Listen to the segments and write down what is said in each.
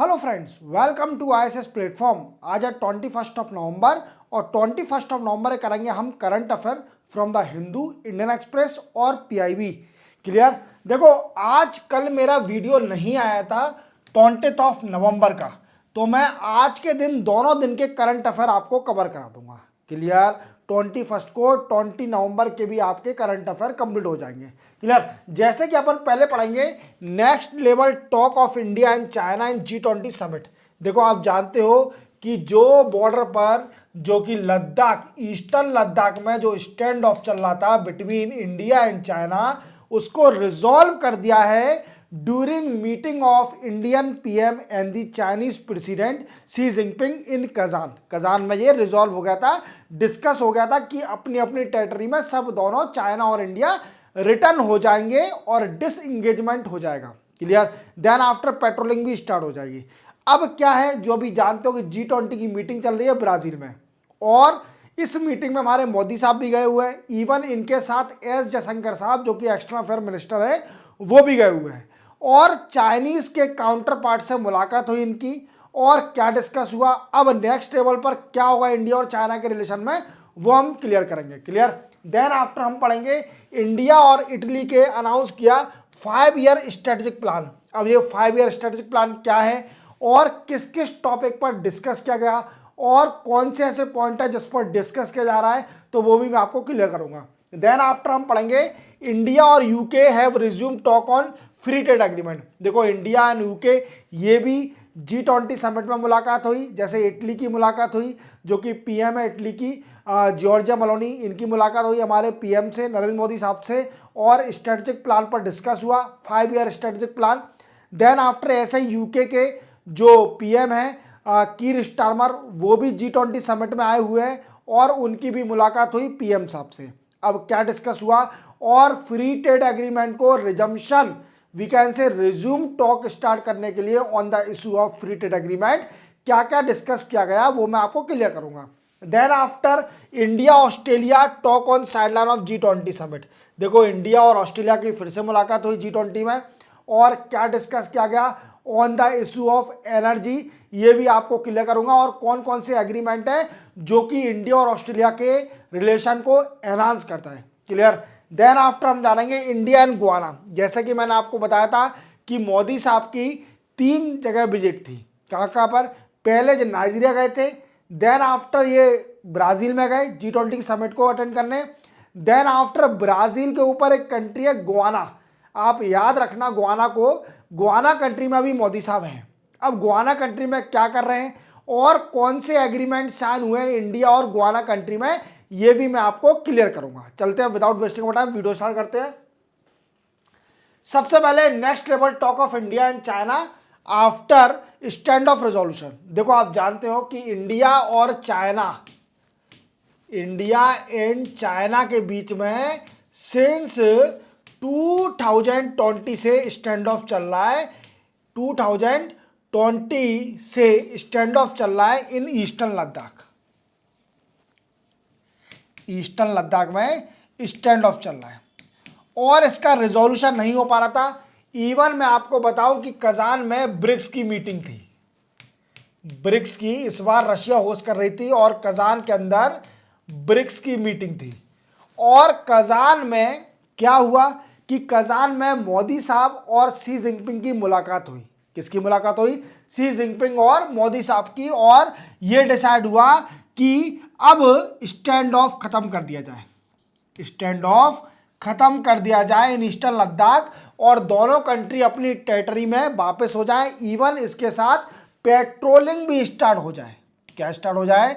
Hello friends, welcome to ISS platform. आज है 21 नवंबर और 21 नवंबर करेंगे हम current affair from the Hindu, Indian Express और पीआईबी। क्लियर। देखो, आज कल मेरा वीडियो नहीं आया था 20 नवंबर का, तो मैं आज के दिन दोनों दिन के करंट अफेयर आपको कवर करा दूंगा। क्लियर। 21 को 20 नवंबर के भी आपके करंट अफेयर कंप्लीट हो जाएंगे। क्लियर। जैसे कि अपन पहले पढ़ेंगे next level talk of India and China in G20 summit. देखो, आप जानते हो कि जो बॉर्डर पर जो कि लद्दाख, ईस्टर्न लद्दाख में जो स्टैंड ऑफ चल रहा था बिटवीन इंडिया एंड चाइना, उसको रिजॉल्व कर दिया है during meeting of Indian PM and the Chinese president Xi Jinping in Kazan. Kazan में ये रिजॉल्व हो गया था, डिस्कस हो गया था कि अपनी अपनी टेरिटरी में सब दोनों चाइना और इंडिया रिटर्न हो जाएंगे और डिसएंगेजमेंट हो जाएगा। क्लियर। देन आफ्टर पेट्रोलिंग भी स्टार्ट हो जाएगी। अब क्या है, जो भी जानते हो कि G20 की मीटिंग चल रही है ब्राजील में, और इस मीटिंग में हमारे मोदी साहब भी गए हुए हैं। इवन इनके साथ एस जयशंकर साहब जो कि एक्सटर्नल अफेयर मिनिस्टर है वो भी गए हुए हैं, और चाइनीज के काउंटर पार्ट से मुलाकात हुई इनकी, और क्या डिस्कस हुआ। अब नेक्स्ट लेवल पर क्या होगा इंडिया और चाइना के रिलेशन में, वो हम क्लियर करेंगे। क्लियर। देन आफ्टर हम पढ़ेंगे इंडिया और इटली के अनाउंस किया 5 ईयर स्ट्रेटेजिक प्लान। अब ये 5 ईयर स्ट्रेटेजिक प्लान क्या है और किस किस टॉपिक पर डिस्कस किया गया और कौन से ऐसे पॉइंट है जिस पर डिस्कस किया जा रहा है, तो वो भी मैं आपको क्लियर करूंगा। देन आफ्टर हम पढ़ेंगे इंडिया और UK have resume talk on free trade agreement. देखो, इंडिया एंड यूके ये भी G20 समिट में मुलाकात हुई। जैसे इटली की मुलाकात हुई, जो कि पीएम है इटली की जॉर्जिया मेलोनी, इनकी मुलाकात हुई हमारे पीएम से, नरेंद्र मोदी साहब से, और स्ट्रेटेजिक प्लान पर डिस्कस हुआ, 5 year strategic plan. Then after ऐसे यूके के जो पीएम है कीर स्टारमर, वो भी G20 समिट में आए हुए हैं और उनकी भी मुलाकात हुई पीएम साहब से। अब क्या डिस्कस हुआ, और फ्री ट्रेड एग्रीमेंट को resumption, we can say resume talk start करने के लिए on the issue of free trade agreement क्या क्या डिस्कस किया गया वो मैं आपको क्लियर करूंगा। Then after India Australia talk on sideline of G20 summit. देखो, इंडिया और ऑस्ट्रेलिया की फिर से मुलाकात हुई G20 में, और क्या डिस्कस किया गया on the issue of energy, ये भी आपको क्लियर करूंगा, और कौन कौन से एग्रीमेंट है जो कि इंडिया और ऑस्ट्रेलिया के रिलेशन को एनहांस करता है। क्लियर। देन आफ्टर हम जानेंगे इंडिया एंड गुआना। जैसे कि मैंने आपको बताया था कि मोदी साहब की 3 जगह विजिट थी। कहाँ कहाँ पर, पहले जो नाइजीरिया गए थे, देन आफ्टर ये ब्राजील में गए G20 समिट को अटेंड करने, देन आफ्टर ब्राजील के ऊपर एक कंट्री है गुआना। आप याद रखना गुआना को, गुआना कंट्री में भी मोदी साहब हैं। अब गुआना कंट्री में क्या कर रहे हैं और कौन से एग्रीमेंट साइन हुए हैं इंडिया और गुआना कंट्री में, ये भी मैं आपको क्लियर करूंगा। चलते हैं, without wasting time video start करते हैं। सबसे पहले next level talk of India and China after stand of resolution. देखो, आप जानते हो कि इंडिया एंड चाइना के बीच में सिंस 2020 से स्टैंड ऑफ चल रहा है। 2020 से स्टैंड ऑफ चल रहा है in eastern Ladakh. Eastern Ladakh में स्टैंड ऑफ चल रहा है और इसका रिजोल्यूशन नहीं हो पा रहा था। इवन मैं आपको बताऊं कि कजान में ब्रिक्स की मीटिंग थी। ब्रिक्स की इस बार रशिया होस्ट कर रही थी और कजान के अंदर ब्रिक्स की मीटिंग थी। और कजान में क्या हुआ कि कजान में मोदी साहब और शी जिनपिंग की मुलाकात हुई। किसकी मुलाकात हुई? शी जिनपिंग और मोदी साहब की, और यह डिसाइड हुआ कि अब स्टैंड ऑफ खत्म कर दिया जाए, स्टैंड ऑफ खत्म कर दिया जाए इन ईस्टर्न लद्दाख, और दोनों कंट्री अपनी टेरिटरी में वापस हो जाए। इवन इसके साथ पेट्रोलिंग भी स्टार्ट हो जाए। क्या स्टार्ट हो जाए?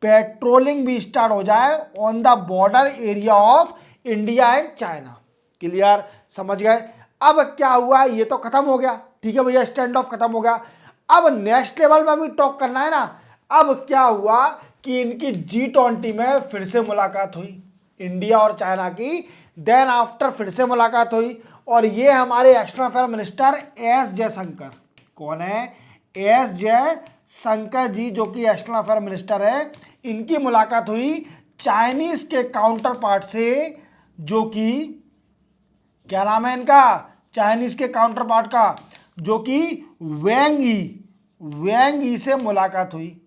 पेट्रोलिंग भी स्टार्ट हो जाए on the border area of India and China. Clear, समझ गए? अब क्या हुआ, ये तो खत्म हो गया, ठीक है भैया, स्टैंड ऑफ खत्म हो गया। अब नेक्स्ट लेवल में भी टॉक करना है ना। अब क्या हुआ कि इनकी G20 में फिर से मुलाकात हुई इंडिया और चाइना की। देन आफ्टर फिर से मुलाकात हुई, और ये हमारे external affair minister S Jaishankar, कौन है? एस जयशंकर जी, जो कि एक्सटर्नल अफेयर मिनिस्टर है, इनकी मुलाकात हुई चाइनीज के काउंटर पार्ट से, जो कि क्या नाम है इनका, चाइनीज के काउंटर पार्ट का, जो कि वेंग यी, वैंग यी से मुलाकात हुई।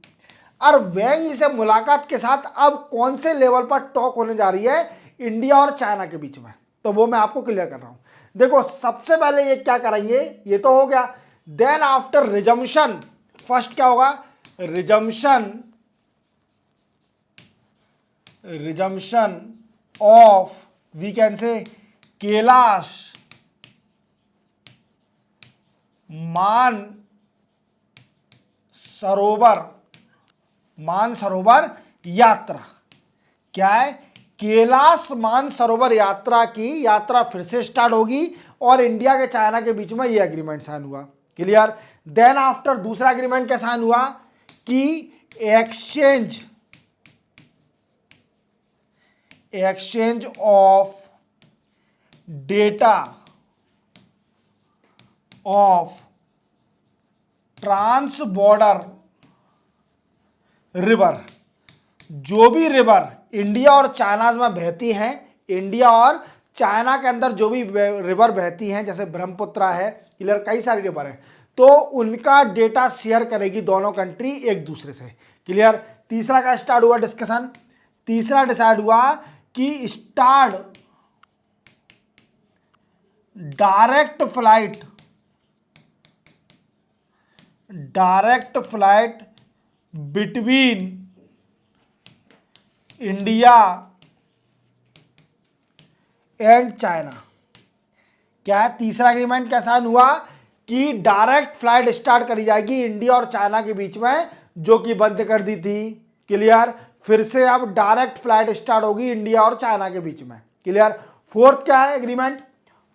और वैंग यी से मुलाकात के साथ अब कौन से लेवल पर टॉक होने जा रही है इंडिया और चाइना के बीच में, तो वो मैं आपको क्लियर कर रहा हूं। देखो सबसे पहले ये क्या करेंगे, ये तो हो गया। देन आफ्टर रिजम्पशन, फर्स्ट क्या होगा, रिजम्पशन ऑफ वी कैन से कैलाश मानसरोवर यात्रा। क्या है, कैलाश मानसरोवर यात्रा की यात्रा फिर से स्टार्ट होगी और इंडिया के चाइना के बीच में ये एग्रीमेंट साइन हुआ। क्लियर। देन आफ्टर दूसरा एग्रीमेंट क्या साइन हुआ कि exchange of data of trans border river. जो भी रिवर इंडिया और चाइना में बहती हैं, इंडिया और चाइना के अंदर जो भी रिवर बहती हैं, जैसे ब्रह्मपुत्र है, क्लियर, कई सारी रिवर है, तो उनका डेटा शेयर करेगी दोनों कंट्री एक दूसरे से। क्लियर। तीसरा का स्टार्ट हुआ डिस्कशन, तीसरा डिसाइड हुआ कि start direct flight between India and China. क्या है, तीसरा एग्रीमेंट क्या साइन हुआ कि डायरेक्ट फ्लाइट स्टार्ट करी जाएगी इंडिया और चाइना के बीच में, जो कि बंद कर दी थी। क्लियर। फिर से अब डायरेक्ट फ्लाइट स्टार्ट होगी इंडिया और चाइना के बीच में। क्लियर। फोर्थ क्या है agreement,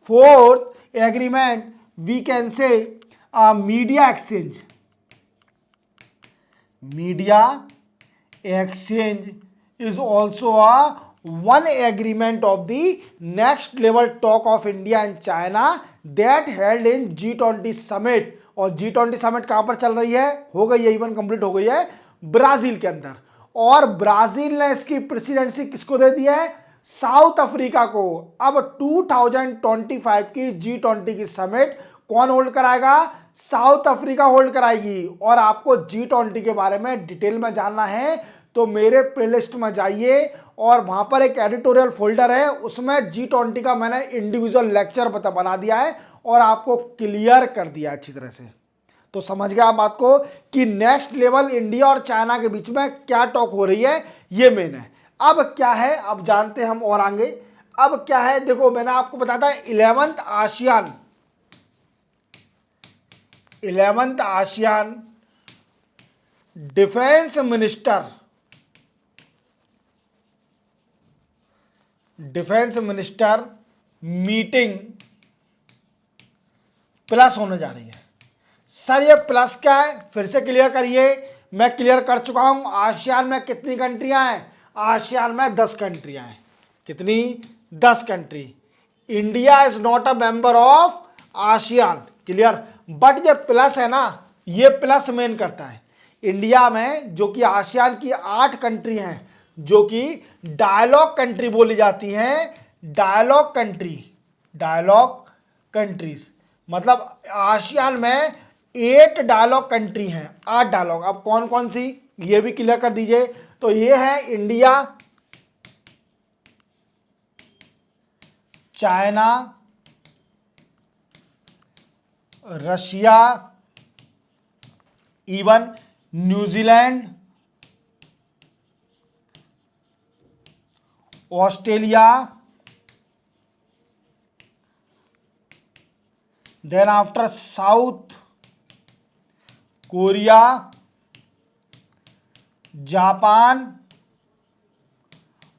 fourth agreement we can say media exchange is also a one agreement of the next level talk of India and China that held in G20 summit। और G20 summit कहां पर चल रही है, हो गई है, इवन कंप्लीट हो गई है ब्राजील के अंदर। और ब्राजील ने इसकी प्रेसिडेंसी किसको दे दी है, साउथ अफ्रीका को। अब 2025 की G20 की समिट कौन होल्ड कराएगा, साउथ अफ्रीका होल्ड कराएगी। और आपको G20 के बारे में डिटेल में जानना है तो मेरे प्लेलिस्ट में जाइए और वहां पर एक एडिटोरियल फोल्डर है, उसमें G20 का मैंने इंडिविजुअल लेक्चर बना दिया है और आपको क्लियर कर दिया अच्छी तरह से। तो समझ गया आप बात को कि नेक्स्ट लेवल इंडिया और चाइना के बीच में क्या टॉक हो रही है, ये मेन है। अब क्या है, अब जानते हैं हम और आगे। अब क्या है, देखो मैंने आपको बताया था 11th ASEAN defence minister meeting plus होने जा रही है। सर ये प्लस क्या है, फिर से क्लियर करिए। मैं क्लियर कर चुका हूं। आसियान में कितनी कंट्रियां हैं, आसियान में 10 कंट्रियां हैं। कितनी, 10 country. India is not a member of ASEAN. Clear. But ये प्लस है ना, ये प्लस मेन करता है। इंडिया में जो कि आसियान की 8 कंट्री हैं, जो कि डायलॉग कंट्री बोली जाती हैं, डायलॉग कंट्रीज, मतलब आसियान में 8 डायलॉग कंट्री हैं, 8 डायलॉग। अब कौन कौन सी, ये भी क्लियर कर दीजिए। तो ये है India, China, Russia, even New Zealand, Australia, then after South Korea, Japan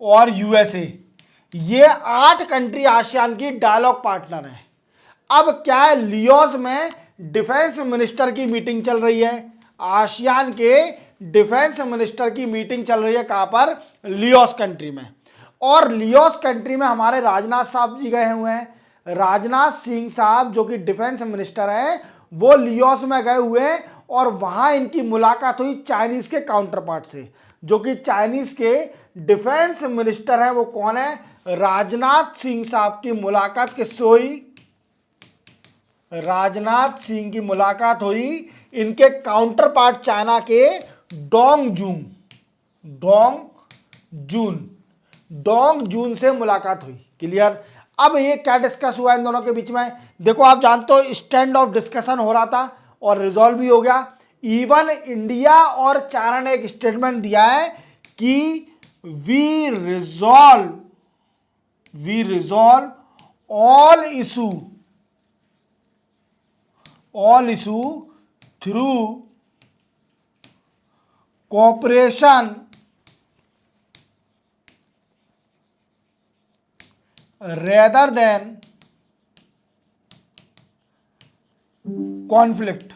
और यूएसए। ये 8 कंट्री आसियान की डायलॉग पार्टनर है। अब क्या है, लियोस में डिफेंस मिनिस्टर की मीटिंग चल रही है। आसियान के डिफेंस मिनिस्टर की मीटिंग चल रही है, कहां पर, लियोस कंट्री में। और लियोस कंट्री में हमारे राजनाथ साहब जी गए हुए हैं। राजनाथ सिंह साहब जो कि डिफेंस मिनिस्टर हैं, वो लियोस में गए हुए हैं और वहां इनकी मुलाकात हुई चाइनीज के काउंटर पार्ट से। जो कि चाइनीज के डिफेंस मिनिस्टर हैं, वो कौन है, राजनाथ सिंह साहब की मुलाकात किससे हुई, राजनाथ सिंह की मुलाकात हुई इनके काउंटर पार्ट चाइना के डोंग जून से मुलाकात हुई। क्लियर। अब ये क्या डिस्कस हुआ इन दोनों के बीच में, देखो आप जानते हो स्टैंड ऑफ डिस्कशन हो रहा था और रिजॉल्व भी हो गया। इवन इंडिया और चाइना ने एक स्टेटमेंट दिया है कि we resolve all issue through cooperation rather than conflict.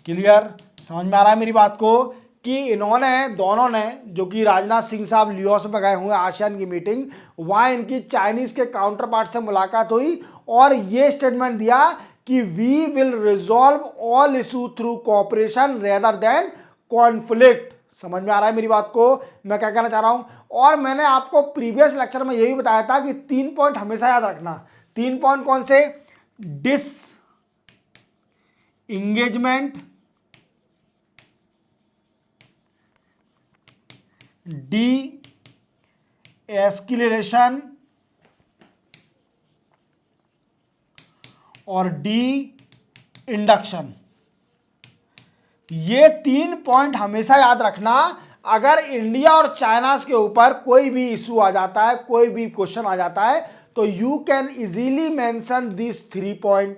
Clear, समझ में आ रहा है मेरी बात को, कि इन्होंने दोनों ने, जो कि राजनाथ सिंह साहब लियोस में गए हुए आसियान की मीटिंग, वहां इनकी चाइनीज के काउंटर पार्ट से मुलाकात हुई और ये स्टेटमेंट दिया कि we will resolve all issue through cooperation rather than conflict. समझ में आ रहा है मेरी बात को, मैं क्या कहना चाह रहा हूं। और मैंने आपको प्रीवियस लेक्चर में यही बताया था कि 3 पॉइंट हमेशा याद रखना। 3 पॉइंट कौन से? डिस इंगेजमेंट, डी एस्किलेशन और डी इंडक्शन। ये 3 पॉइंट हमेशा याद रखना। अगर इंडिया और चाइना के ऊपर कोई भी इशू आ जाता है, कोई भी क्वेश्चन आ जाता है, तो you can easily mention this 3 point.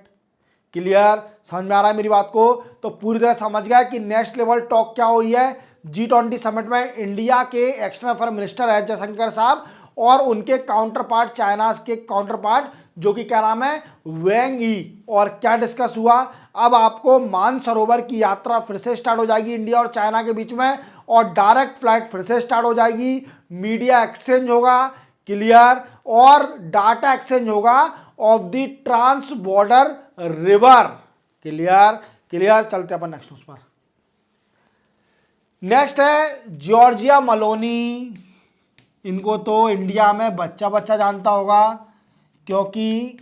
Clear, समझ में आ रहा है मेरी बात को। तो पूरी तरह समझ गया कि नेक्स्ट लेवल टॉक क्या हुई है G20 समिट में। इंडिया के external affair minister S Jaishankar साहब और उनके काउंटर पार्ट चाइना के काउंटर पार्ट जो कि क्या नाम है, वेंग यी। और क्या डिस्कस हुआ, अब आपको मानसरोवर की यात्रा फिर से स्टार्ट हो जाएगी इंडिया और चाइना के बीच में, और डायरेक्ट फ्लाइट फिर से स्टार्ट हो जाएगी। मीडिया एक्सचेंज होगा। क्लियर, और डाटा एक्सचेंज होगा of the trans border river. Clear, चलते अपन नेक्स्ट उस पर। नेक्स्ट है जॉर्जिया मेलोनी। इनको तो इंडिया में बच्चा बच्चा जानता होगा क्योंकि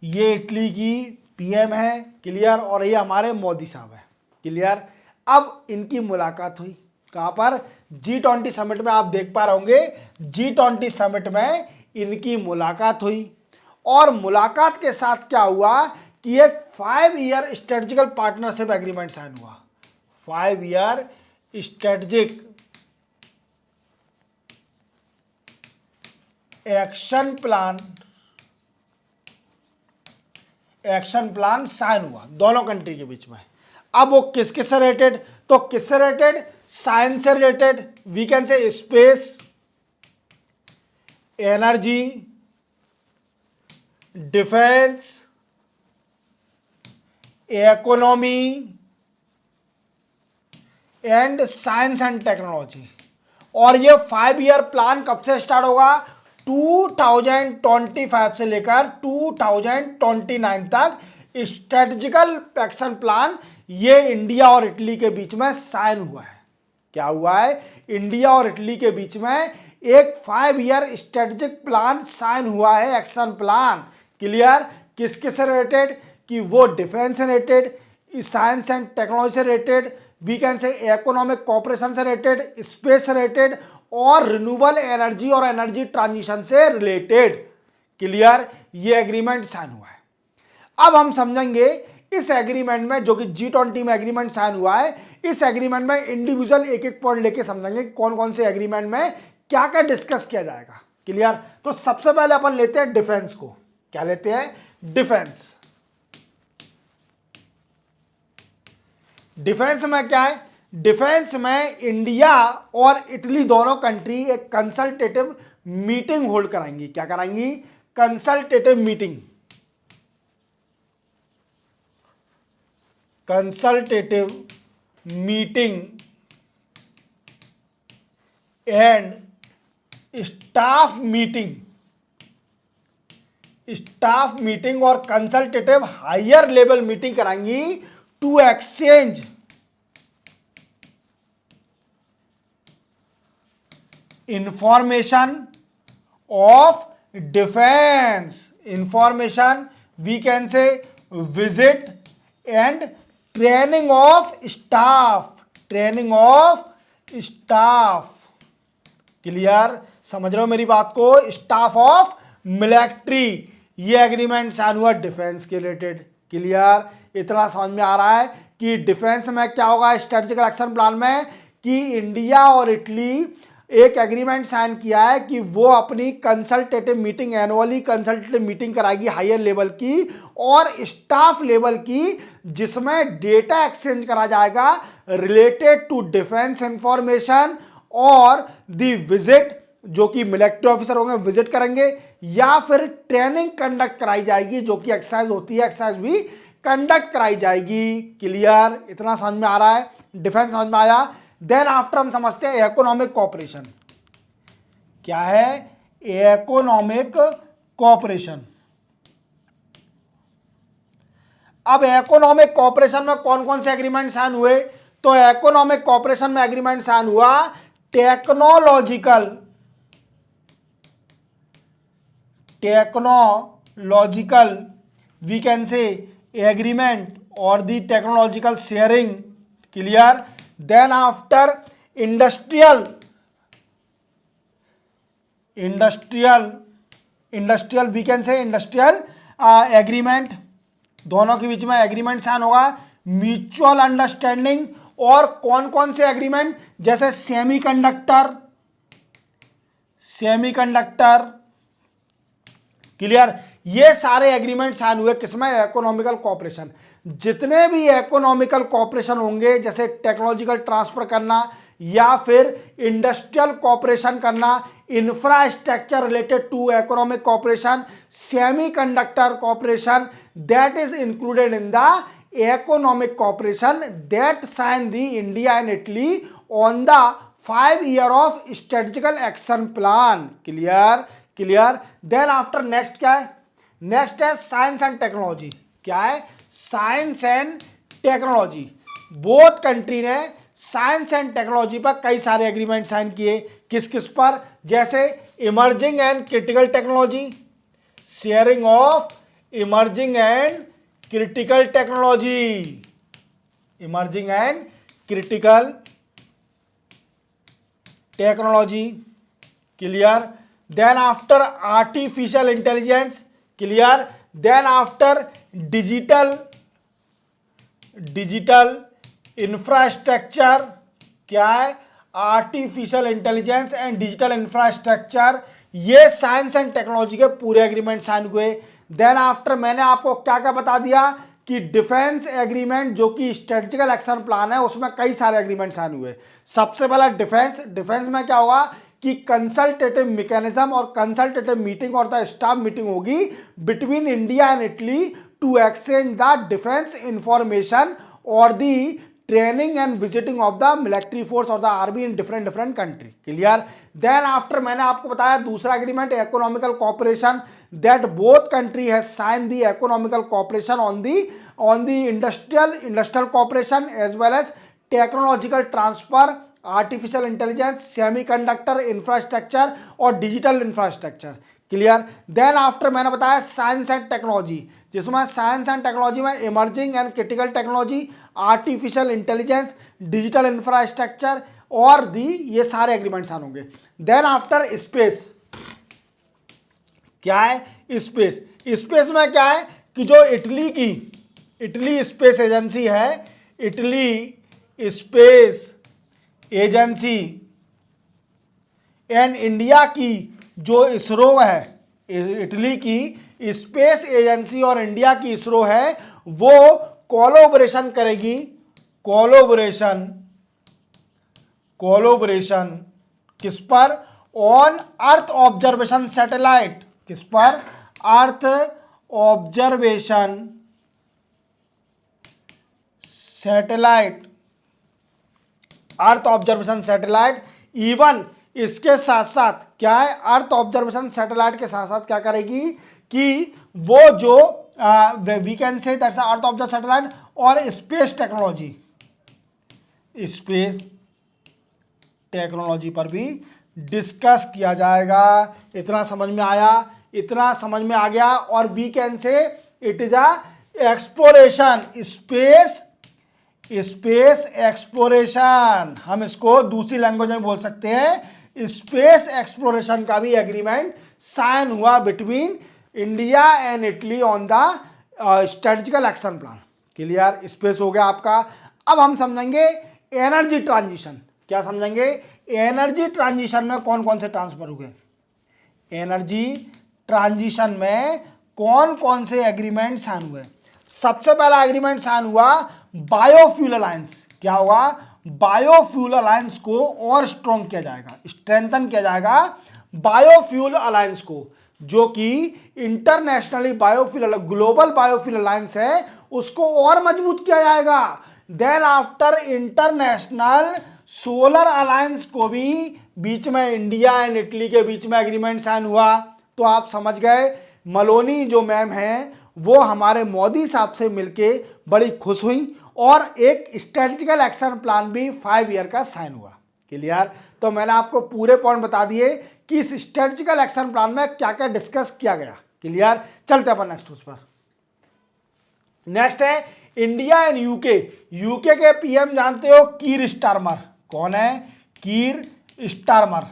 ये इटली की पीएम है। क्लियर, और ये हमारे मोदी साहब है। क्लियर, अब इनकी मुलाकात हुई कहां पर? G20 समिट में। आप देख पा रहे होंगे G20 समिट में इनकी मुलाकात हुई और मुलाकात के साथ क्या हुआ कि एक 5 year strategical partnership agreement sign हुआ। 5 year strategic action plan sign हुआ दोनों कंट्री के बीच में। अब वो किसके से रिलेटेड? तो किससे रिलेटेड? साइंस से related. We can say space, energy, defence, economy and science and technology. और ये 5 ईयर प्लान कब से स्टार्ट होगा? 2025 से लेकर 2029 तक स्ट्रेटेजिकल एक्शन प्लान ये इंडिया और इटली के बीच में साइन हुआ है। क्या हुआ है? इंडिया और इटली के बीच में एक 5 ईयर स्ट्रेटेजिक प्लान साइन हुआ है, एक्शन प्लान। क्लियर, किस किस से रिलेटेड? कि वो डिफेंस से रिलेटेड, साइंस एंड टेक्नोलॉजी से related, we can say economic cooperation से रिलेटेड, स्पेस से रिलेटेड और रिन्यूएबल एनर्जी और एनर्जी ट्रांजिशन से रिलेटेड। क्लियर, ये एग्रीमेंट साइन हुआ है। अब हम समझेंगे इस एग्रीमेंट में, जो कि G20 में एग्रीमेंट साइन हुआ है, इस एग्रीमेंट में इंडिविजुअल एक एक पॉइंट लेके समझेंगे कौन कौन से एग्रीमेंट में क्या क्या डिस्कस किया जाएगा। क्लियर, तो सबसे पहले अपन लेते हैं डिफेंस को। क्या लेते हैं? डिफेंस। डिफेंस में क्या है? डिफेंस में इंडिया और इटली दोनों कंट्री एक कंसल्टेटिव मीटिंग होल्ड कराएंगी। क्या कराएंगी? Consultative meeting. Consultative meeting and staff meeting और कंसल्टेटिव हायर लेवल मीटिंग कराएंगी to exchange information of defence. Information, we can say visit and training of staff, training of staff. Clear, समझ रहे हो मेरी बात को? स्टाफ ऑफ मिलिट्री, ये agreement sign हुआ डिफेंस के रिलेटेड। क्लियर, इतना समझ में आ रहा है कि डिफेंस में क्या होगा स्ट्रेटेजिक एक्शन प्लान में, कि इंडिया और इटली एक एग्रीमेंट साइन किया है कि वो अपनी consultative meeting, annually consultative meeting कराएगी हायर लेवल की और स्टाफ लेवल की, जिसमें डेटा एक्सचेंज करा जाएगा रिलेटेड टू डिफेंस इंफॉर्मेशन, और दी विजिट, जो कि मिलिट्री ऑफिसर होंगे विजिट करेंगे, या फिर ट्रेनिंग कंडक्ट कराई जाएगी, जो कि एक्सरसाइज होती है, एक्सरसाइज भी कंडक्ट कराई जाएगी। क्लियर, इतना समझ में आ रहा है? डिफेंस समझ में आया। देन आफ्टर हम समझते हैं इकोनॉमिक कॉपरेशन। क्या है इकोनॉमिक कॉपरेशन? अब इकोनॉमिक कॉपरेशन में कौन कौन से एग्रीमेंट साइन हुए? तो इकोनॉमिक कॉपरेशन में एग्रीमेंट साइन हुआ technological we can say agreement और the technological sharing. Clear, then after industrial we can say industrial agreement, दोनों के बीच में एग्रीमेंट साइन होगा। म्यूचुअल अंडरस्टैंडिंग, और कौन कौन से एग्रीमेंट? जैसे सेमीकंडक्टर। क्लियर, ये सारे एग्रीमेंट साइन हुए किसमें? Economical cooperation. जितने भी इकोनॉमिकल कॉपरेशन होंगे, जैसे टेक्नोलॉजिकल ट्रांसफर करना या फिर इंडस्ट्रियल कॉपरेशन करना, infrastructure related to economic cooperation, semiconductor cooperation, that is included in the economic cooperation that sign the India and Italy on the 5 year of strategical action plan. Clear, then after next क्या है? Next है science and technology. क्या है? Science and technology. Both country ने science and technology पर कई सारे agreement sign किए। किस किस पर? जैसे emerging and critical technology, sharing of emerging and critical technology, emerging and critical technology. Clear, then after artificial intelligence. Clear, then after digital infrastructure. क्या है? Artificial intelligence and digital infrastructure. ये science and technology के पूरे agreement sign हुए। Then after मैंने आपको क्या क्या बता दिया कि डिफेंस एग्रीमेंट, जो कि स्ट्रेटेजिकल एक्शन प्लान है, उसमें कई सारे एग्रीमेंट साइन हुए। सबसे पहला डिफेंस में क्या होगा कि कंसल्टेटिव मैकेनिज्म और कंसल्टेटिव मीटिंग और द स्टाफ मीटिंग होगी between India and Italy to exchange the defence information और the training and visiting of the military force और the army in different country. Clear, then after मैंने आपको बताया दूसरा agreement economical cooperation, that both country has sign the economical cooperation on the industrial cooperation as well as technological transfer, artificial intelligence, semiconductor infrastructure और digital infrastructure. Clear, then after मैंने बताया science and technology, जिसमें science and technology में emerging and critical technology, artificial intelligence, digital infrastructure और दी, ये सारे agreement sign होंगे। Then after space. क्या है? स्पेस में क्या है कि जो इटली स्पेस एजेंसी है, Italy space agency and India की जो इसरो है, इटली की स्पेस एजेंसी और इंडिया की इसरो है, वो कोलैबोरेशन करेगी। कोलैबोरेशन किस पर? On earth observation satellite. किस पर? अर्थ ऑब्जर्वेशन सैटेलाइट, अर्थ ऑब्जर्वेशन सैटेलाइट। इवन इसके साथ साथ क्या है? अर्थ ऑब्जर्वेशन सैटेलाइट के साथ साथ क्या करेगी कि वो जो we can say that's earth observation satellite और स्पेस टेक्नोलॉजी पर भी डिस्कस किया जाएगा। इतना समझ में आया? इतना समझ में आ गया। और we can say it is exploration, space exploration, हम इसको दूसरी लैंग्वेज में बोल सकते हैं स्पेस एक्सप्लोरेशन का भी एग्रीमेंट साइन हुआ between India and Italy on the strategical action plan. Clear, space हो गया आपका। अब हम समझेंगे एनर्जी ट्रांजिशन। क्या समझेंगे? एनर्जी ट्रांजिशन में कौन कौन से ट्रांसफर हुए, एनर्जी ट्रांजिशन में कौन कौन से एग्रीमेंट साइन हुए। सबसे पहला एग्रीमेंट साइन हुआ बायोफ्यूल अलायंस। क्या हुआ? बायोफ्यूल अलायंस को और स्ट्रॉन्ग किया जाएगा, स्ट्रेंथन किया जाएगा बायोफ्यूल अलायंस को, जो कि internationally biofuel global biofuel alliance है, उसको और मजबूत किया जाएगा। Then after international solar alliance को भी बीच में इंडिया एंड इटली के बीच में एग्रीमेंट साइन हुआ। तो आप समझ गए, मलोनी जो मैम हैं वो हमारे मोदी साहब से मिलके बड़ी खुश हुई और एक स्ट्रेटेजिकल एक्शन प्लान भी 5 ईयर का साइन हुआ। क्लियर? तो मैंने आपको पूरे पॉइंट बता दिए कि इस स्ट्रेटेजिकल एक्शन प्लान में क्या क्या डिस्कस किया गया। क्लियर? चलते अपन नेक्स्ट उस पर। नेक्स्ट है इंडिया एंड यूके। यूके के पीएम जानते हो, कीर स्टारमर। कौन है? कीर स्टारमर।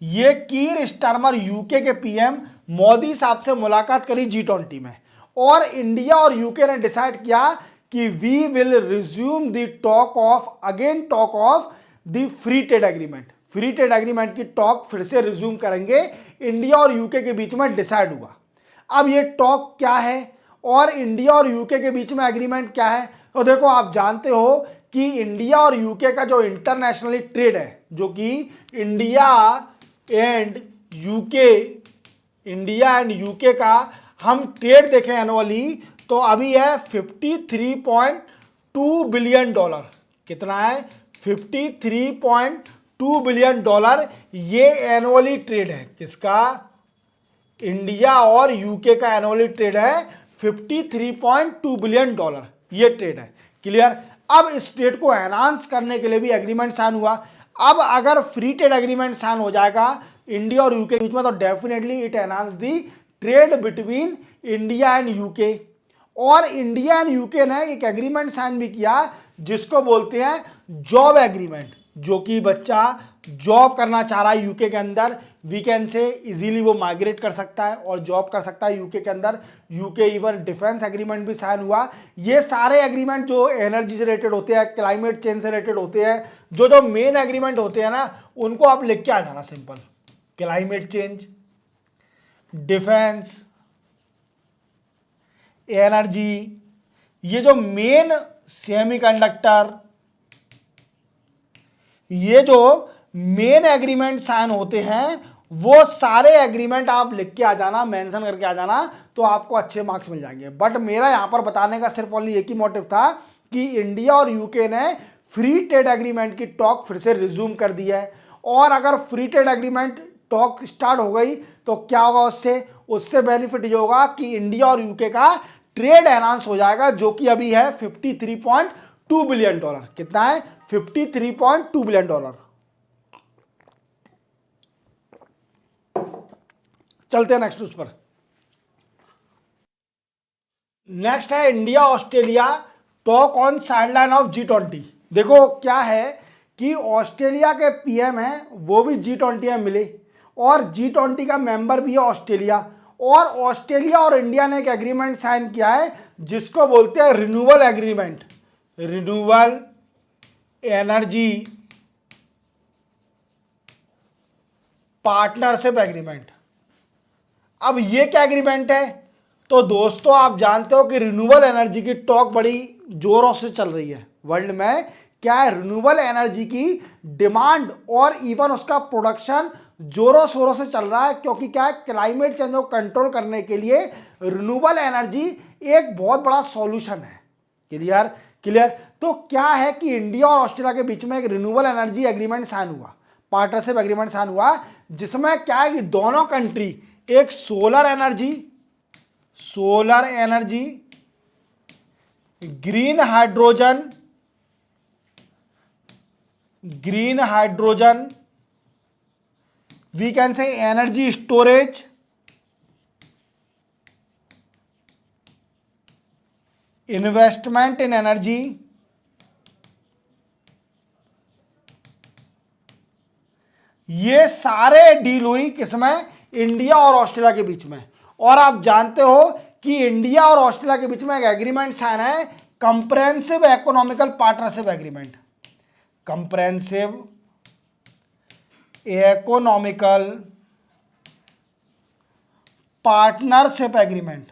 ये कीर स्टारमर यूके के पीएम मोदी साहब से मुलाकात करी G20 में, और इंडिया और यूके ने डिसाइड किया कि we will resume the talk of the free trade agreement. Free trade agreement की टॉक फिर से रिज्यूम करेंगे, इंडिया और यूके के बीच में डिसाइड हुआ। अब ये टॉक क्या है और इंडिया और यूके के बीच में एग्रीमेंट क्या है? तो देखो, आप जानते हो कि इंडिया और यूके का जो इंटरनेशनली ट्रेड है, जो कि इंडिया एंड यूके का हम ट्रेड देखें एनुअली, तो अभी है $53.2 बिलियन। कितना है? $53.2 बिलियन। ये एनुअली ट्रेड है किसका? इंडिया और यूके का एनुअली ट्रेड है $53.2 बिलियन, ये ट्रेड है। क्लियर? अब इस ट्रेड को एनहांस करने के लिए भी एग्रीमेंट साइन हुआ। अब अगर फ्री ट्रेड एग्रीमेंट साइन हो जाएगा इंडिया और यूके के बीच में, तो definitely it enhance the trade between India and UK. और इंडिया एंड यूके ने एक एग्रीमेंट साइन भी किया जिसको बोलते हैं जॉब एग्रीमेंट, जो कि बच्चा जॉब करना चाह रहा है यूके के अंदर, वीकेंड से इजीली वो माइग्रेट कर सकता है और जॉब कर सकता है यूके के अंदर। यूके इवन डिफेंस एग्रीमेंट भी साइन हुआ। ये सारे एग्रीमेंट जो एनर्जी से रिलेटेड होते हैं, क्लाइमेट चेंज से रिलेटेड होते हैं, जो मेन एग्रीमेंट होते हैं ना, उनको आप लिख के आ जाना simple. Climate change, defence, energy, ये जो मेन सेमीकंडक्टर, ये जो मेन एग्रीमेंट साइन होते हैं, वो सारे एग्रीमेंट आप लिख के आ जाना, मेंशन करके आ जाना, तो आपको अच्छे मार्क्स मिल जाएंगे। बट मेरा यहां पर बताने का सिर्फ ओनली एक ही मोटिव था कि इंडिया और यूके ने फ्री ट्रेड एग्रीमेंट की टॉक फिर से रिज्यूम कर दी है। और अगर free trade agreement talk start हो गई तो क्या होगा? उससे बेनिफिट ये होगा कि इंडिया और यूके का ट्रेड एनहांस हो जाएगा, जो कि अभी है $53.2 बिलियन। कितना है? $53.2 बिलियन। चलते हैं नेक्स्ट उस पर। नेक्स्ट है India Australia talk on sideline of G20। देखो क्या है कि ऑस्ट्रेलिया के पीएम हैं, वो भी G20 में मिले, और G20 का मेंबर भी है ऑस्ट्रेलिया। और ऑस्ट्रेलिया और इंडिया ने एक एग्रीमेंट साइन किया है जिसको बोलते हैं renewable agreement, renewable energy partnership agreement. अब ये क्या एग्रीमेंट है? तो दोस्तों, आप जानते हो कि रिन्यूएबल एनर्जी की टॉक बड़ी जोरों से चल रही है वर्ल्ड में। क्या है? रिन्यूएबल एनर्जी की डिमांड और इवन उसका प्रोडक्शन जोरों शोरों से चल रहा है, क्योंकि क्या है, क्लाइमेट चेंज को कंट्रोल करने के लिए रिन्यूएबल एनर्जी एक बहुत बड़ा सॉल्यूशन है। क्लियर? क्लियर? तो क्या है कि इंडिया और ऑस्ट्रेलिया के बीच में एक रिन्यूएबल एनर्जी एग्रीमेंट साइन हुआ, पार्टनरशिप एग्रीमेंट साइन हुआ, जिसमें क्या है कि दोनों कंट्री एक solar energy, green hydrogen, we can say energy storage, investment in energy, ये सारे डील हुई किसमें, इंडिया और ऑस्ट्रेलिया के बीच में। और आप जानते हो कि इंडिया और ऑस्ट्रेलिया के बीच में एक एग्रीमेंट साइन है, comprehensive economical partnership agreement, comprehensive economical partnership agreement.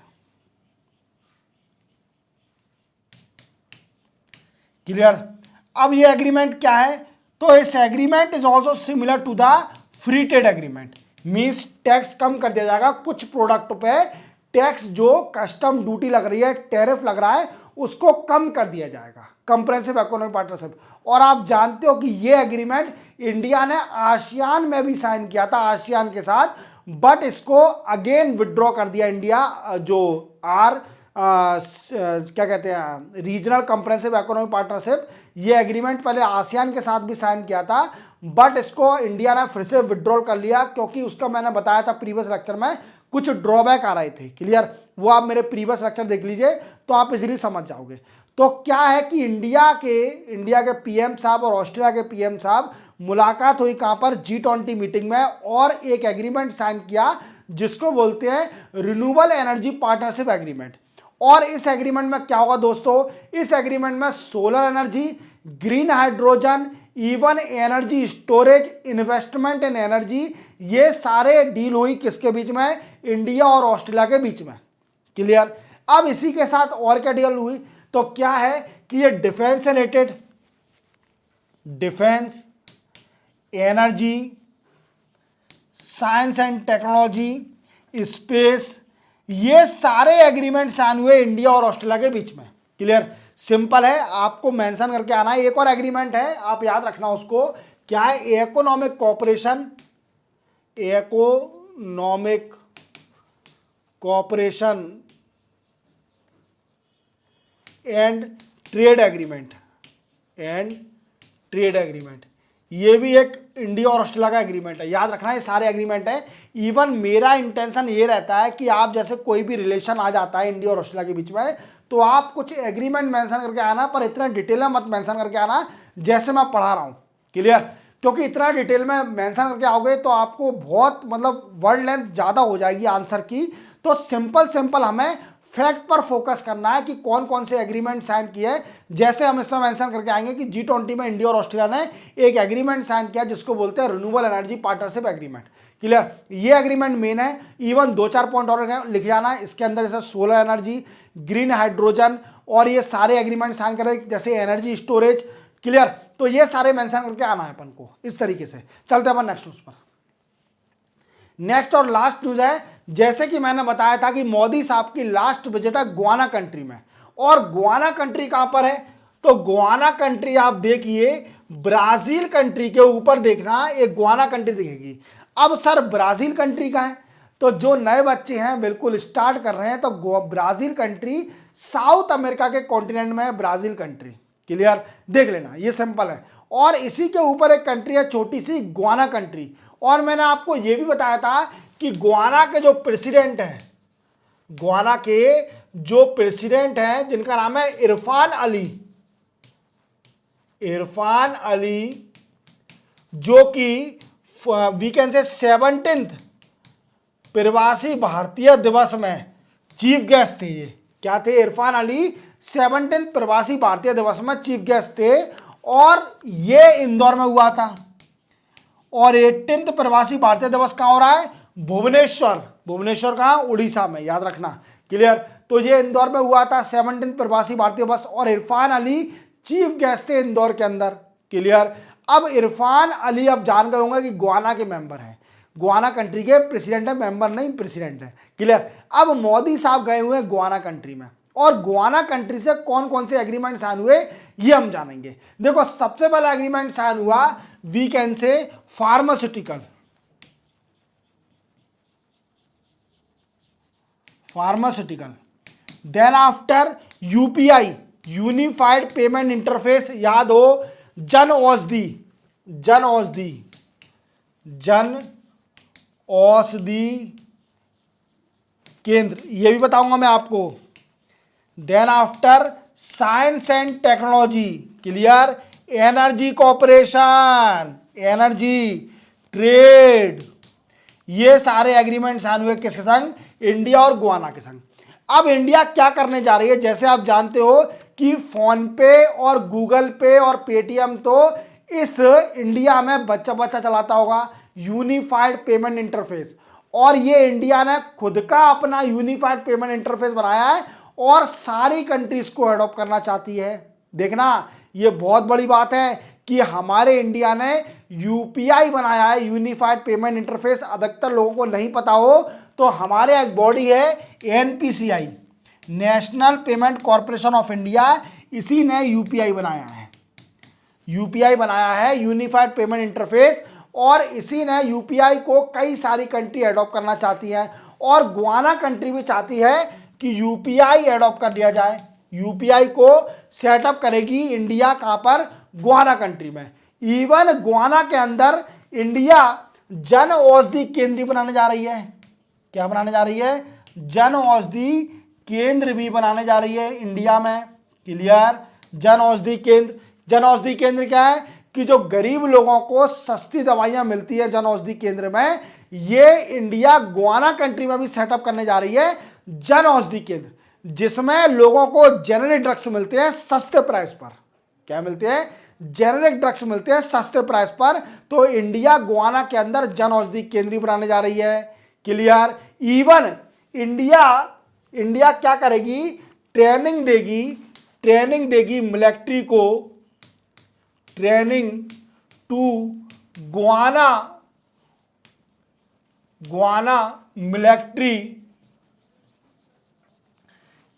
Clear. अब ये एग्रीमेंट क्या है, तो इस agreement is also similar to the free trade agreement, means tax कम कर दिया जाएगा कुछ प्रोडक्ट पे, टैक्स जो कस्टम ड्यूटी लग रही है, टैरिफ लग रहा है, उसको कम कर दिया जाएगा, कंप्रेहेंसिव इकोनॉमिक पार्टनरशिप। और आप जानते हो कि ये एग्रीमेंट इंडिया ने आसियान में भी साइन किया था, आसियान के साथ, बट इसको अगेन विड्रॉ कर दिया इंडिया, जो क्या कहते हैं, रीजनल कंप्रेहेंसिव इकोनॉमिक पार्टनरशिप। ये एग्रीमेंट पहले आसियान के साथ भी साइन किया था, बट इसको इंडिया ने फिर से विड्रॉल कर लिया, क्योंकि उसका मैंने बताया था प्रीवियस लेक्चर में कुछ ड्रॉबैक आ रहे थे। क्लियर, वो आप मेरे प्रीवियस लेक्चर देख लीजिए तो आप इजीली समझ जाओगे। तो क्या है कि इंडिया के पीएम साहब और ऑस्ट्रेलिया के पीएम साहब मुलाकात हुई कहां पर, G20 मीटिंग में, और एक एग्रीमेंट साइन किया जिसको बोलते हैं रिन्यूएबल एनर्जी पार्टनरशिप एग्रीमेंट। और इस एग्रीमेंट में क्या होगा दोस्तों, इस एग्रीमेंट में solar energy, green hydrogen, even energy storage, investment in energy, ये सारे डील हुई किसके बीच में, इंडिया और ऑस्ट्रेलिया के बीच में। क्लियर। अब इसी के साथ और क्या डील हुई, तो क्या है कि ये defence related, defence, energy, science and technology, space, ये सारे एग्रीमेंट साइन हुए इंडिया और ऑस्ट्रेलिया के बीच में। क्लियर, सिंपल है, आपको मेंशन करके आना है। एक और एग्रीमेंट है, आप याद रखना उसको, क्या है, economic corporation, economic cooperation and trade agreement, and trade agreement, ये भी एक इंडिया और ऑस्ट्रेलिया का एग्रीमेंट है। याद रखना, ये सारे एग्रीमेंट है। इवन मेरा इंटेंशन ये रहता है कि आप जैसे कोई भी रिलेशन आ जाता है इंडिया और ऑस्ट्रेलिया के बीच में, तो आप कुछ एग्रीमेंट मेंशन करके आना, पर इतना डिटेल में मत मेंशन करके आना जैसे मैं पढ़ा रहा हूं। क्लियर, क्योंकि इतना डिटेल में मेंशन करके आओगे तो आपको बहुत मतलब वर्ड लेंथ ज़्यादा हो जाएगी आंसर की। तो सिंपल हमें फैक्ट पर फोकस करना है कि कौन कौन से एग्रीमेंट साइन किए। जैसे हम इसमें मेंशन करके आएंगे कि G20 में इंडिया और ऑस्ट्रेलिया ने एक एग्रीमेंट साइन किया जिसको बोलते हैं renewable energy partnership agreement. Clear, ये एग्रीमेंट मेन है। इवन 2-4 पॉइंट और लिख जाना इसके अंदर, जैसे सोलर एनर्जी, ग्रीन हाइड्रोजन, और ये सारे एग्रीमेंट साइन करें, जैसे एनर्जी स्टोरेज। क्लियर, तो ये सारे मेंशन करके आना है अपन को इस तरीके से। चलते हैं अपन नेक्स्ट न्यूज पर। नेक्स्ट और लास्ट न्यूज है, जैसे कि मैंने बताया था कि मोदी साहब की लास्ट विजिट है गुआना कंट्री में। और गुआना कंट्री कहां पर है, तो गुआना कंट्री आप देखिए ब्राजील कंट्री के ऊपर देखना, एक गुआना कंट्री दिखेगी। अब सर ब्राजील कंट्री का है, तो जो नए बच्चे हैं बिल्कुल स्टार्ट कर रहे हैं, तो ब्राजील कंट्री साउथ अमेरिका के कॉन्टिनेंट में है, ब्राजील कंट्री। क्लियर, देख लेना, ये सिंपल है। और इसी के ऊपर एक कंट्री है छोटी सी, गुआना कंट्री। और मैंने आपको यह भी बताया था कि गुआना के जो प्रेसिडेंट हैं, गुआना के जो प्रेसिडेंट हैं जिनका नाम है इरफान अली, इरफान अली, जो कि वी कैन से 17th प्रवासी भारतीय दिवस में चीफ गेस्ट थे। ये क्या थे, इरफान अली 17th प्रवासी भारतीय दिवस में चीफ गेस्ट थे, और ये इंदौर में हुआ था। और 18th प्रवासी भारतीय दिवस कहां हो रहा है, भुवनेश्वर, भुवनेश्वर कहां, उड़ीसा में, याद रखना। क्लियर, तो ये इंदौर में हुआ था 17th प्रवासी भारतीय दिवस, और इरफान अली चीफ गेस्ट थे इंदौर के अंदर। क्लियर, अब इरफान अली अब जान गए होंगे कि गुआना के मेंबर हैं, गुआना कंट्री के प्रेसिडेंट है, मेंबर नहीं प्रेसिडेंट है। क्लियर, अब मोदी साहब गए हुए हैं गुआना कंट्री में, और गुआना कंट्री से कौन कौन से एग्रीमेंट साइन हुए ये हम जानेंगे। देखो, सबसे पहला एग्रीमेंट साइन हुआ we can say pharmaceutical, then after UPI, unified payment interface, याद हो, जन औषधि, जन औषधि, जन औषधि केंद्र, ये भी बताऊंगा मैं आपको, then after science and technology, clear, energy cooperation, energy, trade, ये सारे एग्रीमेंट साइन हुए किसके संग? इंडिया और गुआना के संग। अब इंडिया क्या करने जा रही है? जैसे आप जानते हो कि फोन पे और गूगल पे और पेटीएम तो इस इंडिया में बच्चा बच्चा चलाता होगा, यूनिफाइड पेमेंट इंटरफेस, और ये इंडिया ने खुद का अपना यूनिफाइड पेमेंट इंटरफेस बनाया है और सारी कंट्रीज को अडॉप्ट करना चाहती है। देखना, ये बहुत बड़ी बात है कि हमारे इंडिया ने यूपीआई बनाया है, यूनिफाइड पेमेंट इंटरफेस। अधिकतर लोगों को नहीं पता हो तो हमारे एक बॉडी है NPCI, national payment corporation of India, इसी ने यूपीआई बनाया है, यूपीआई बनाया है, यूनिफाइड पेमेंट इंटरफेस, और इसी ने यूपीआई को कई सारी कंट्री अडॉप्ट करना चाहती है, और गुआना कंट्री भी चाहती है कि यूपीआई अडॉप्ट कर दिया जाए। यूपीआई को सेटअप करेगी इंडिया, कहां पर? गुआना कंट्री में। इवन गुआना के अंदर इंडिया जन औषधि केंद्र बनाने जा रही है। क्या बनाने जा रही है? जन औषधि केंद्र भी बनाने जा रही है इंडिया में, क्लियर। जन औषधि केंद्र, जन औषधि केंद्र क्या है? कि जो गरीब लोगों को सस्ती दवाइयां मिलती है जन औषधि केंद्र में, ये इंडिया गुआना कंट्री में भी सेटअप करने जा रही है जन औषधि केंद्र, जिसमें लोगों को जेनेरिक ड्रग्स मिलते हैं सस्ते प्राइस पर। क्या मिलते हैं? जेनेरिक ड्रग्स मिलते हैं सस्ते प्राइस पर। तो इंडिया गुआना के अंदर जन औषधि केंद्र बनाने जा रही है, क्लियर। इवन इंडिया क्या करेगी? ट्रेनिंग देगी, ट्रेनिंग देगी मिलिट्री को, training to Guyana military,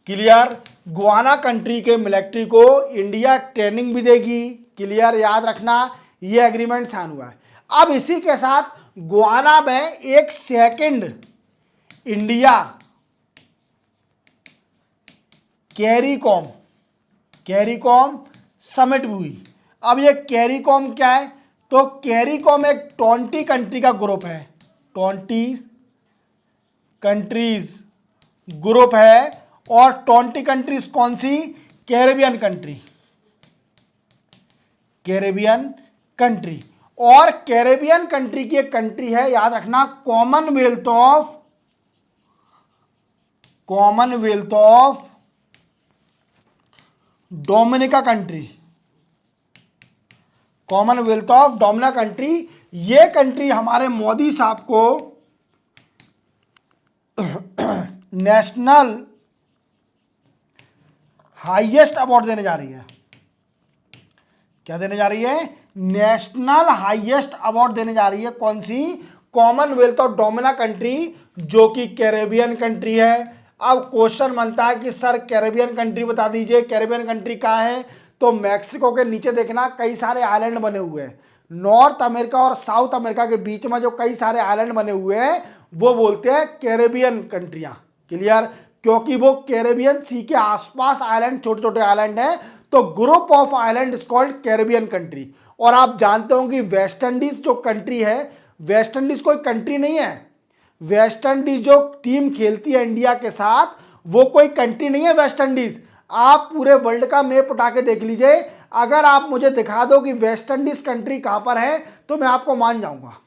clear. Guyana country के मिलिट्री को इंडिया ट्रेनिंग भी देगी, क्लियर। याद रखना, ये एग्रीमेंट साइन हुआ है। अब इसी के साथ गुआना में एक सेकंड इंडिया कैरीकॉम समिट भी हुई। अब ये कैरीकॉम क्या है? तो कैरीकॉम एक 20 कंट्री का ग्रुप है, 20 कंट्रीज ग्रुप है, और 20 कंट्रीज कौन सी? कैरेबियन कंट्री, और कैरेबियन कंट्री की एक कंट्री है, याद रखना, Commonwealth of Dominica country, Commonwealth of Dominica country. ये कंट्री हमारे मोदी साहब को नेशनल हाईएस्ट अवार्ड देने जा रही है। क्या देने जा रही है? नेशनल हाईएस्ट अवार्ड देने जा रही है। कौन सी? कॉमनवेल्थ ऑफ डोमिनिका कंट्री, जो कि कैरेबियन कंट्री है। अब क्वेश्चन बनता है कि सर कैरेबियन कंट्री बता दीजिए, कैरेबियन कंट्री कहाँ है? तो मैक्सिको के नीचे देखना कई सारे आइलैंड बने हुए हैं, नॉर्थ अमेरिका और साउथ अमेरिका के बीच में जो कई सारे आइलैंड बने हुए हैं वो बोलते हैं कैरेबियन कंट्रियां, क्लियर। क्योंकि वो कैरेबियन सी के आसपास आइलैंड, छोटे छोटे आइलैंड हैं, तो group of island is called Caribbean country. और आप जानते हो कि वेस्ट इंडीज जो कंट्री है, वेस्ट इंडीज कोई कंट्री नहीं है। वेस्ट इंडीज जो टीम खेलती है इंडिया के साथ, वो कोई कंट्री नहीं है वेस्ट इंडीज। आप पूरे वर्ल्ड का मैप उठा के देख लीजिए, अगर आप मुझे दिखा दो कि वेस्ट इंडीज कंट्री कहां पर है तो मैं आपको मान जाऊंगा।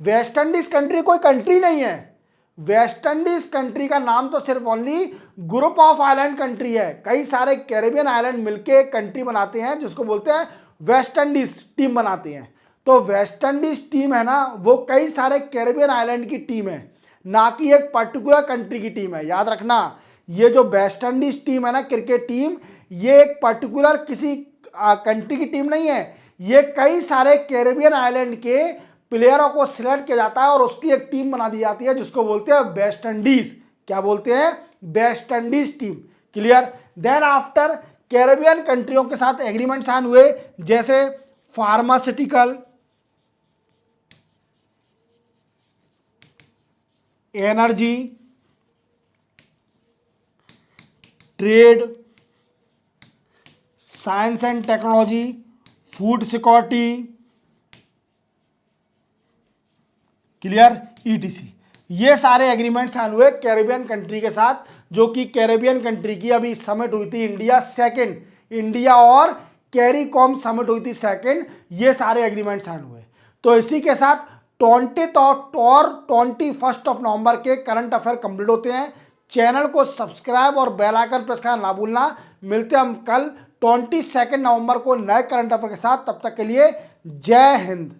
वेस्ट इंडीज कंट्री कोई कंट्री नहीं है। वेस्ट इंडीज कंट्री का नाम तो सिर्फ only group of island country है। कई सारे कैरेबियन आइलैंड मिलके एक कंट्री बनाते हैं जिसको बोलते हैं वेस्ट इंडीज टीम बनाते हैं। तो वेस्ट इंडीज टीम है ना, वो कई सारे कैरेबियन आइलैंड की टीम है, ना कि एक पर्टिकुलर कंट्री की टीम है। याद रखना, ये जो वेस्ट इंडीज टीम है ना, क्रिकेट टीम, ये एक पर्टिकुलर किसी कंट्री की टीम नहीं है। ये कई सारे कैरेबियन आइलैंड के प्लेयरों को सिलेक्ट किया जाता है और उसकी एक टीम बना दी जाती है जिसको बोलते हैं वेस्ट इंडीज। क्या बोलते हैं? West Indies team, clear. Then after Caribbean कंट्रियों के साथ एग्रीमेंट साइन हुए, जैसे pharmaceutical, energy, trade, science and technology, food security, clear, etc. ये सारे एग्रीमेंट साइन हुए कैरेबियन कंट्री के साथ, जो कि कैरेबियन कंट्री की अभी समिट हुई थी इंडिया सेकंड, इंडिया और कैरीकॉम समिट हुई थी सेकंड, ये सारे एग्रीमेंट साइन हुए। तो इसी के साथ 20 और 21 ऑफ नवंबर के करंट अफेयर कंप्लीट होते हैं। चैनल को सब्सक्राइब और बेल आइकन प्रेस करना ना भूलना। मिलते हैं हम कल 22 नवंबर को नए करंट अफेयर के साथ। तब तक के लिए जय हिंद।